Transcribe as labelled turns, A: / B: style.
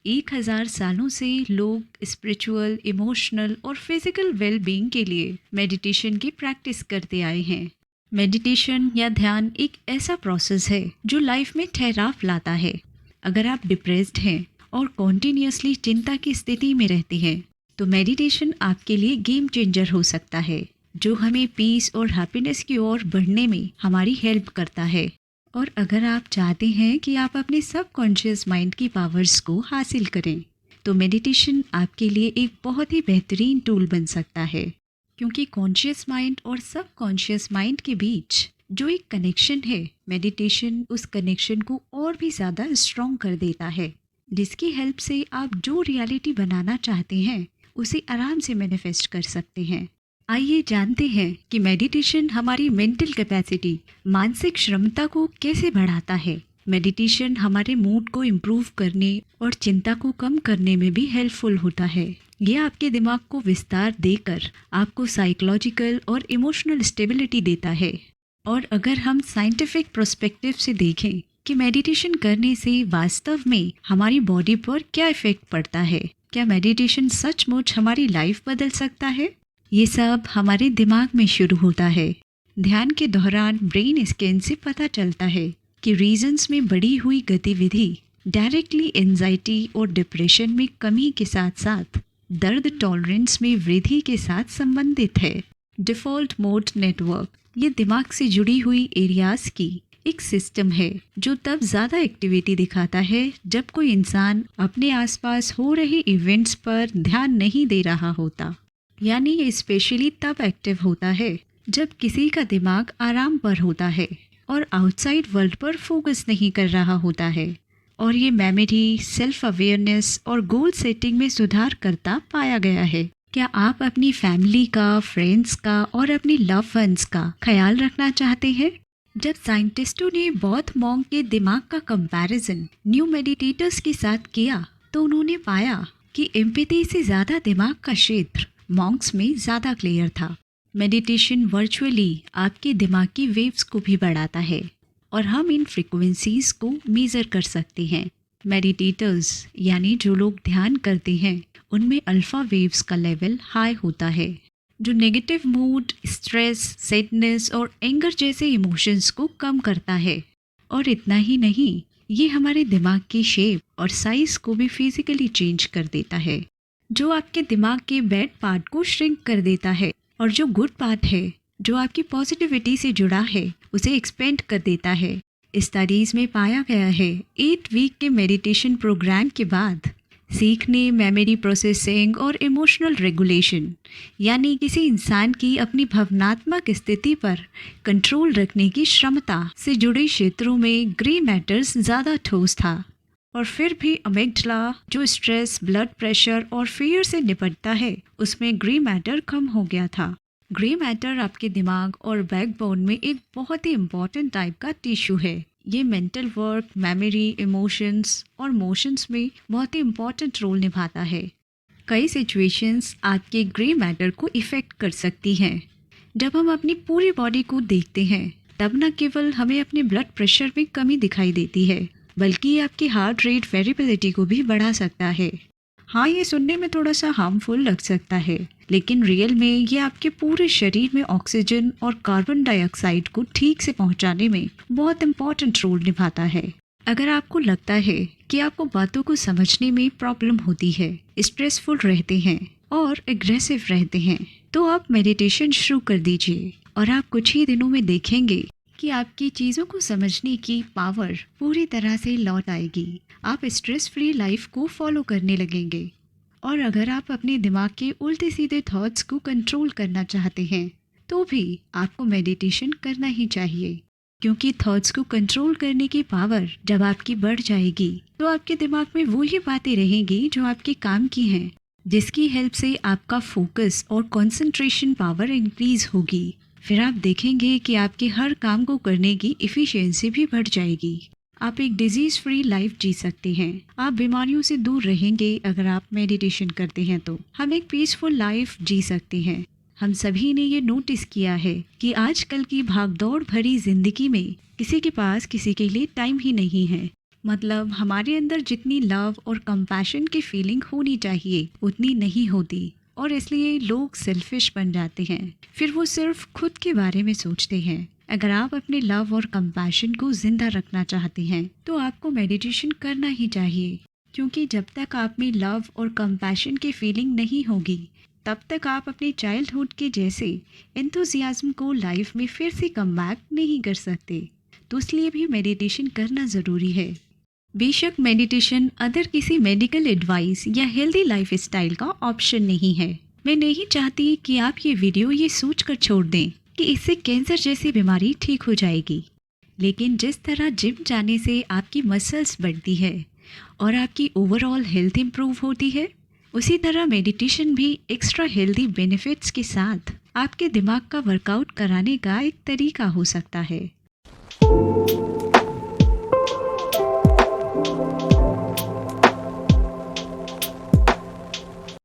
A: 1000 सालों से लोग स्पिरिचुअल, इमोशनल और फिजिकल वेलबींग के लिए मेडिटेशन की प्रैक्टिस करते आए हैं। मेडिटेशन या ध्यान एक ऐसा प्रोसेस है जो लाइफ में ठहराव लाता है। अगर आप डिप्रेस्ड हैं और कॉन्टिन्यूसली चिंता की स्थिति में रहते हैं तो मेडिटेशन आपके लिए गेम चेंजर हो सकता है, जो हमें पीस और हैप्पीनेस की ओर बढ़ने में हमारी हेल्प करता है। और अगर आप चाहते हैं कि आप अपने सबकॉन्शियस माइंड की पावर्स को हासिल करें तो मेडिटेशन आपके लिए एक बहुत ही बेहतरीन टूल बन सकता है, क्योंकि कॉन्शियस माइंड और सबकॉन्शियस माइंड के बीच जो एक कनेक्शन है, मेडिटेशन उस कनेक्शन को और भी ज़्यादा स्ट्रॉन्ग कर देता है, जिसकी हेल्प से आप जो रियलिटी बनाना चाहते हैं उसे आराम से मैनिफेस्ट कर सकते हैं। आइए जानते हैं कि मेडिटेशन हमारी मेंटल कैपेसिटी, मानसिक क्षमता को कैसे बढ़ाता है। मेडिटेशन हमारे मूड को इम्प्रूव करने और चिंता को कम करने में भी हेल्पफुल होता है। ये आपके दिमाग को विस्तार देकर आपको साइकोलॉजिकल और इमोशनल स्टेबिलिटी देता है। और अगर हम साइंटिफिक पर्सपेक्टिव से देखें कि मेडिटेशन करने से वास्तव में हमारी बॉडी पर क्या इफेक्ट पड़ता है, क्या मेडिटेशन सचमुच हमारी लाइफ बदल सकता है, ये सब हमारे दिमाग में शुरू होता है। ध्यान के दौरान ब्रेन स्कैन से पता चलता है कि रीजन्स में बढ़ी हुई गतिविधि डायरेक्टली एंजाइटी और डिप्रेशन में कमी के साथ साथ दर्द टॉलरेंस में वृद्धि के साथ संबंधित है। डिफ़ॉल्ट मोड नेटवर्क ये दिमाग से जुड़ी हुई एरियाज की एक सिस्टम है जो तब ज़्यादा एक्टिविटी दिखाता है जब कोई इंसान अपने आसपास हो रहे इवेंट्स पर ध्यान नहीं दे रहा होता। यानी ये स्पेशली तब एक्टिव होता है जब किसी का दिमाग आराम पर होता है और आउटसाइड वर्ल्ड पर फोकस नहीं कर रहा होता है। और ये मेमोरी, सेल्फ अवेयरनेस और गोल सेटिंग में सुधार करता पाया गया है। क्या आप अपनी फैमिली का, फ्रेंड्स का और अपनी लव वंस का ख्याल रखना चाहते हैं? जब साइंटिस्टों ने बौद्ध मॉन्क के दिमाग का कंपैरिजन न्यू मेडिटेटर्स के साथ किया तो उन्होंने पाया कि एम्पैथी से ज़्यादा दिमाग का क्षेत्र मॉन्क्स में ज़्यादा क्लियर था। मेडिटेशन वर्चुअली आपके दिमाग की वेव्स को भी बढ़ाता है और हम इन फ्रीक्वेंसीज को मेज़र कर सकते हैं। मेडिटेटर्स यानी जो लोग ध्यान करते हैं उनमें अल्फ़ा वेव्स का लेवल हाई होता है, जो नेगेटिव मूड, स्ट्रेस, सैडनेस और एंगर जैसे इमोशंस को कम करता है। और इतना ही नहीं, ये हमारे दिमाग की शेप और साइज़ को भी फिजिकली चेंज कर देता है, जो आपके दिमाग के बैड पार्ट को श्रिंक कर देता है और जो गुड पार्ट है, जो आपकी पॉजिटिविटी से जुड़ा है, उसे एक्सपेंड कर देता है। इस स्टडीज़ में पाया गया है 8 वीक के मेडिटेशन प्रोग्राम के बाद सीखने, मेमोरी प्रोसेसिंग और इमोशनल रेगुलेशन यानी किसी इंसान की अपनी भावनात्मक स्थिति पर कंट्रोल रखने की क्षमता से जुड़े क्षेत्रों में ग्रे मैटर्स ज़्यादा ठोस था। और फिर भी अमिग्डाला, जो स्ट्रेस, ब्लड प्रेशर और फियर से निपटता है, उसमें ग्रे मैटर कम हो गया था। ग्रे मैटर आपके दिमाग और बैकबोन में एक बहुत ही इम्पॉर्टेंट टाइप का टिश्यू है। ये मेंटल वर्क, मेमोरी, इमोशंस और मोशंस में बहुत ही इम्पॉर्टेंट रोल निभाता है। कई सिचुएशंस आपके ग्रे मैटर को इफ़ेक्ट कर सकती हैं। जब हम अपनी पूरी बॉडी को देखते हैं तब न केवल हमें अपने ब्लड प्रेशर में कमी दिखाई देती है, बल्कि आपकी हार्ट रेट वेरिएबिलिटी को भी बढ़ा सकता है। हाँ, ये सुनने में थोड़ा सा हार्मफुल लग सकता है, लेकिन रियल में ये आपके पूरे शरीर में ऑक्सीजन और कार्बन डाइऑक्साइड को ठीक से पहुंचाने में बहुत इम्पॉर्टेंट रोल निभाता है। अगर आपको लगता है कि आपको बातों को समझने में प्रॉब्लम होती है, स्ट्रेसफुल रहते हैं और एग्रेसिव रहते हैं, तो आप मेडिटेशन शुरू कर दीजिए और आप कुछ ही दिनों में देखेंगे कि आपकी चीज़ों को समझने की पावर पूरी तरह से लौट आएगी। आप स्ट्रेस फ्री लाइफ को फॉलो करने लगेंगे। और अगर आप अपने दिमाग के उल्टे सीधे थॉट्स को कंट्रोल करना चाहते हैं तो भी आपको मेडिटेशन करना ही चाहिए, क्योंकि थॉट्स को कंट्रोल करने की पावर जब आपकी बढ़ जाएगी तो आपके दिमाग में वही बातें रहेंगी जो आपके काम की हैं, जिसकी हेल्प से आपका फोकस और कंसंट्रेशन पावर इंक्रीज होगी। फिर आप देखेंगे कि आपके हर काम को करने की एफिशिएंसी भी बढ़ जाएगी। आप एक डिजीज़ फ्री लाइफ जी सकते हैं। आप बीमारियों से दूर रहेंगे अगर आप मेडिटेशन करते हैं तो हम एक पीसफुल लाइफ जी सकते हैं। हम सभी ने ये नोटिस किया है कि आजकल की भागदौड़ भरी जिंदगी में किसी के पास किसी के लिए टाइम ही नहीं है। मतलब हमारे अंदर जितनी लव और कंपैशन की फीलिंग होनी चाहिए उतनी नहीं होती, और इसलिए लोग सेल्फिश बन जाते हैं। फिर वो सिर्फ खुद के बारे में सोचते हैं। अगर आप अपने लव और कंपैशन को जिंदा रखना चाहते हैं तो आपको मेडिटेशन करना ही चाहिए, क्योंकि जब तक आप में लव और कंपैशन की फीलिंग नहीं होगी तब तक आप अपने चाइल्डहुड के जैसे एंथुजियाज्म को लाइफ में फिर से कम बैक नहीं कर सकते। तो इसलिए भी मेडिटेशन करना ज़रूरी है। बेशक मेडिटेशन अदर किसी मेडिकल एडवाइस या हेल्दी लाइफ स्टाइल का ऑप्शन नहीं है। मैं नहीं चाहती कि आप ये वीडियो ये सोच कर छोड़ दें कि इससे कैंसर जैसी बीमारी ठीक हो जाएगी। लेकिन जिस तरह जिम जाने से आपकी मसल्स बढ़ती है और आपकी ओवरऑल हेल्थ इम्प्रूव होती है, उसी तरह मेडिटेशन भी एक्स्ट्रा हेल्दी बेनिफिट्स के साथ आपके दिमाग का वर्कआउट कराने का एक तरीका हो सकता है।